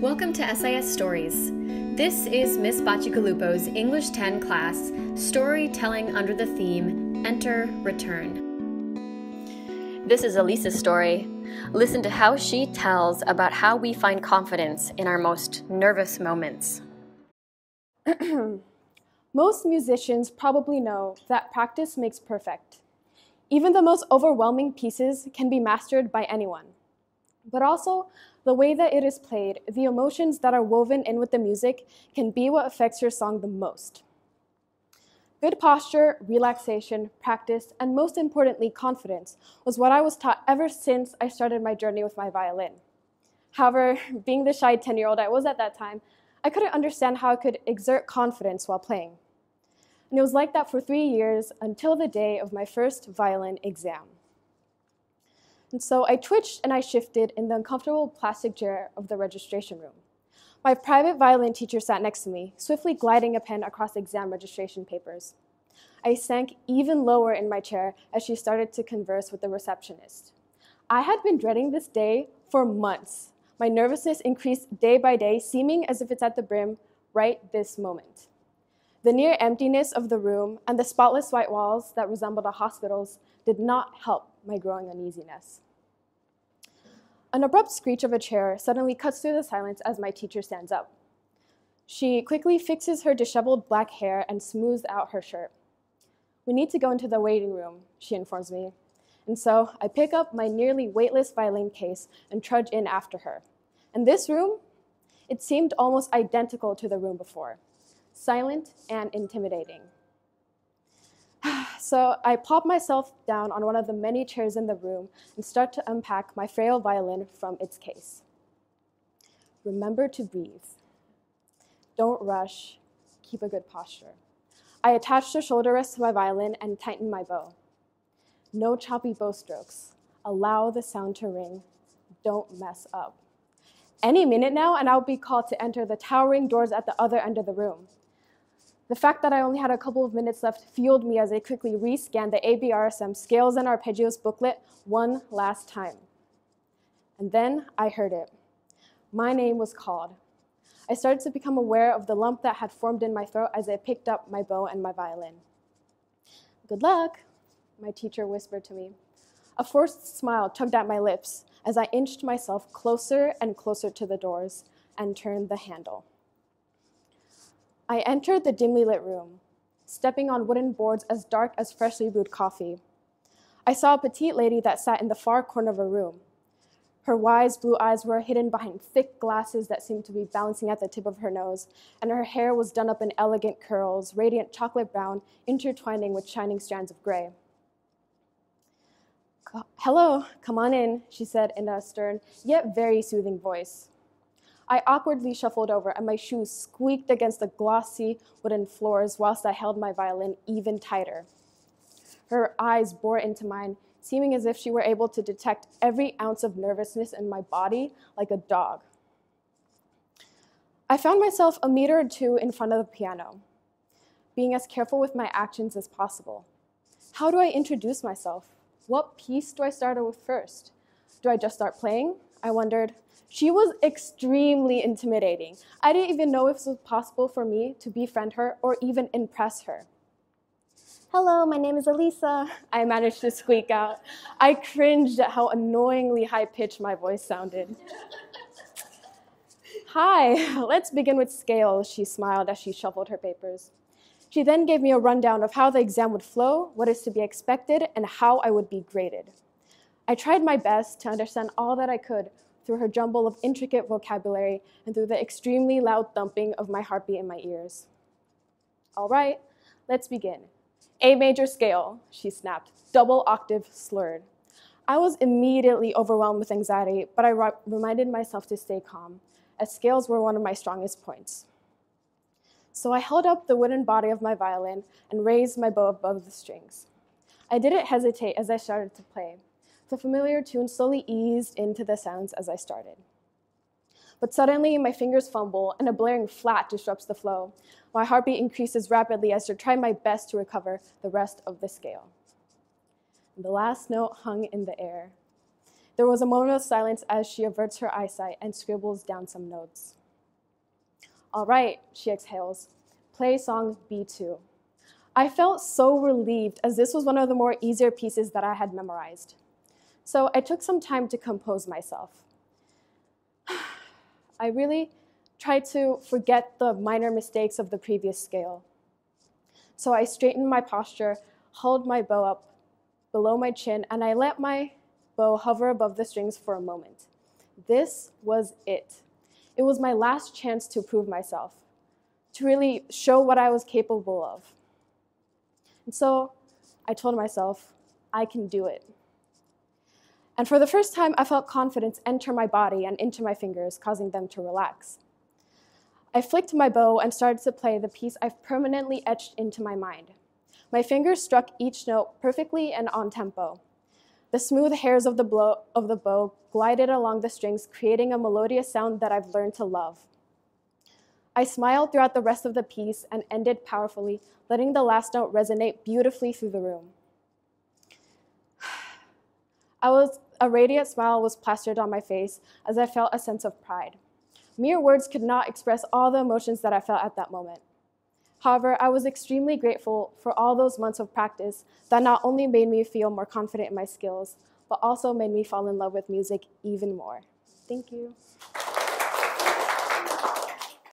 Welcome to SIS Stories. This is Miss Bacigalupo's English 10 class, storytelling under the theme, Enter, Return. This is Alisa's story. Listen to how she tells about how we find confidence in our most nervous moments. Most musicians probably know that practice makes perfect. Even the most overwhelming pieces can be mastered by anyone. But also, the way that it is played, the emotions that are woven in with the music can be what affects your song the most. Good posture, relaxation, practice, and most importantly, confidence was what I was taught ever since I started my journey with my violin. However, being the shy 10-year-old I was at that time, I couldn't understand how I could exert confidence while playing. And it was like that for 3 years until the day of my first violin exam. And so I twitched and I shifted in the uncomfortable plastic chair of the registration room. My private violin teacher sat next to me, swiftly gliding a pen across exam registration papers. I sank even lower in my chair as she started to converse with the receptionist. I had been dreading this day for months. My nervousness increased day by day, seeming as if it's at the brim right this moment. The near emptiness of the room and the spotless white walls that resembled a hospital's did not help my growing uneasiness. An abrupt screech of a chair suddenly cuts through the silence as my teacher stands up. She quickly fixes her disheveled black hair and smooths out her shirt. "We need to go into the waiting room," she informs me. And so I pick up my nearly weightless violin case and trudge in after her. And this room, it seemed almost identical to the room before, silent and intimidating. So I plop myself down on one of the many chairs in the room and start to unpack my frail violin from its case. Remember to breathe. Don't rush. Keep a good posture. I attach the shoulder rest to my violin and tighten my bow. No choppy bow strokes. Allow the sound to ring. Don't mess up. Any minute now, and I'll be called to enter the towering doors at the other end of the room. The fact that I only had a couple of minutes left fueled me as I quickly re-scanned the ABRSM Scales and Arpeggios booklet one last time. And then I heard it. My name was called. I started to become aware of the lump that had formed in my throat as I picked up my bow and my violin. "Good luck," my teacher whispered to me. A forced smile tugged at my lips as I inched myself closer and closer to the doors and turned the handle. I entered the dimly lit room, stepping on wooden boards as dark as freshly brewed coffee. I saw a petite lady that sat in the far corner of a room. Her wise blue eyes were hidden behind thick glasses that seemed to be balancing at the tip of her nose, and her hair was done up in elegant curls, radiant chocolate brown, intertwining with shining strands of gray. "Hello, come on in," she said in a stern, yet very soothing voice. I awkwardly shuffled over, and my shoes squeaked against the glossy wooden floors whilst I held my violin even tighter. Her eyes bore into mine, seeming as if she were able to detect every ounce of nervousness in my body like a dog. I found myself a meter or two in front of the piano, being as careful with my actions as possible. How do I introduce myself? What piece do I start with first? Do I just start playing? I wondered. She was extremely intimidating. I didn't even know if it was possible for me to befriend her or even impress her. "Hello, my name is Alisa," I managed to squeak out. I cringed at how annoyingly high-pitched my voice sounded. "Hi, let's begin with scales," she smiled as she shuffled her papers. She then gave me a rundown of how the exam would flow, what is to be expected, and how I would be graded. I tried my best to understand all that I could through her jumble of intricate vocabulary and through the extremely loud thumping of my heartbeat in my ears. "All right, let's begin. A major scale," she snapped, double octave slurred. I was immediately overwhelmed with anxiety, but I reminded myself to stay calm, as scales were one of my strongest points. So I held up the wooden body of my violin and raised my bow above the strings. I didn't hesitate as I started to play. The familiar tune slowly eased into the sounds as I started. But suddenly, my fingers fumble, and a blaring flat disrupts the flow. My heartbeat increases rapidly as I try my best to recover the rest of the scale. The last note hung in the air. There was a moment of silence as she averts her eyesight and scribbles down some notes. All right, she exhales. Play song B2. I felt so relieved as this was one of the more easier pieces that I had memorized. So I took some time to compose myself. I really tried to forget the minor mistakes of the previous scale. So I straightened my posture, held my bow up below my chin, and I let my bow hover above the strings for a moment. This was it. It was my last chance to prove myself, to really show what I was capable of. And so I told myself, I can do it. And for the first time, I felt confidence enter my body and into my fingers, causing them to relax. I flicked my bow and started to play the piece I've permanently etched into my mind. My fingers struck each note perfectly and on tempo. The smooth hairs of the bow glided along the strings, creating a melodious sound that I've learned to love. I smiled throughout the rest of the piece and ended powerfully, letting the last note resonate beautifully through the room. A radiant smile was plastered on my face as I felt a sense of pride. Mere words could not express all the emotions that I felt at that moment. However, I was extremely grateful for all those months of practice that not only made me feel more confident in my skills, but also made me fall in love with music even more. Thank you.